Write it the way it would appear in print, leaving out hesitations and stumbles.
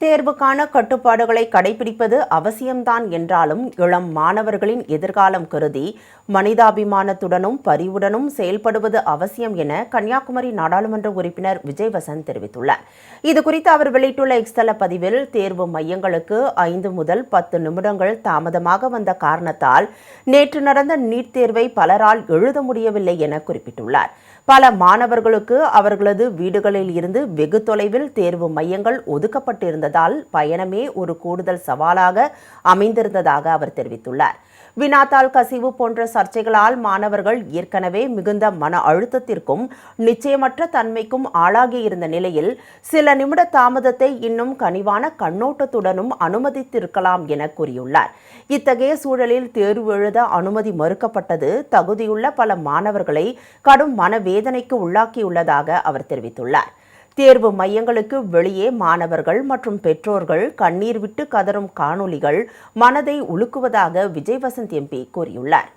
தேர்வுக்கான கட்டுப்பாடுகளை கடைபிடிப்பது அவசியம்தான் என்றாலும் இளம் மாணவர்களின் எதிர்காலம் கருதி மனிதாபிமானத்துடனும் பரிவுடனும் செயல்படுவது அவசியம் என கன்னியாகுமரி நாடாளுமன்ற உறுப்பினர் விஜய் வசந்த் தெரிவித்துள்ளார். இதுகுறித்து அவர் வெளியிட்டுள்ள எக்ஸ்தல பதிவில், தேர்வு மையங்களுக்கு 5 முதல் 10 நிமிடங்கள் தாமதமாக வந்த காரணத்தால் நேற்று நடந்த நீட் தேர்வை பலரால் எழுத முடியவில்லை என குறிப்பிட்டுள்ளார். பல மாணவர்களுக்கு அவர்களது வீடுகளில் இருந்து வெகு தொலைவில் தேர்வு மையங்கள் ஒதுக்கப்பட்டிருந்ததால் பயணமே ஒரு கூடுதல் சவாலாக அமைந்திருந்ததாக அவர் தெரிவித்துள்ளார். வினாத்தாள் கசிவு போன்ற சர்ச்சைகளால் மாணவர்கள் ஏற்கனவே மிகுந்த மன அழுத்தத்திற்கும் நிச்சயமற்ற தன்மைக்கும் ஆளாகியிருந்த நிலையில் சில நிமிட தாமதத்தை இன்னும் கனிவான கண்ணோட்டத்துடனும் அனுமதித்திருக்கலாம் என கூறியுள்ளார். இத்தகைய சூழலில் தேர்வு எழுத அனுமதி மறுக்கப்பட்டது தகுதியுள்ள பல மாணவர்களை கடும் மனவேதனைக்கு உள்ளாக்கியுள்ளதாக அவர் தெரிவித்துள்ளார். தேர்வு மையங்களுக்கு வெளியே மாணவர்கள் மற்றும் பெற்றோர்கள் கண்ணீர் விட்டு கதறும் காணொலிகள் மனதை உலுக்குவதாக விஜய் வசந்த் எம்பி கூறியுள்ளார்.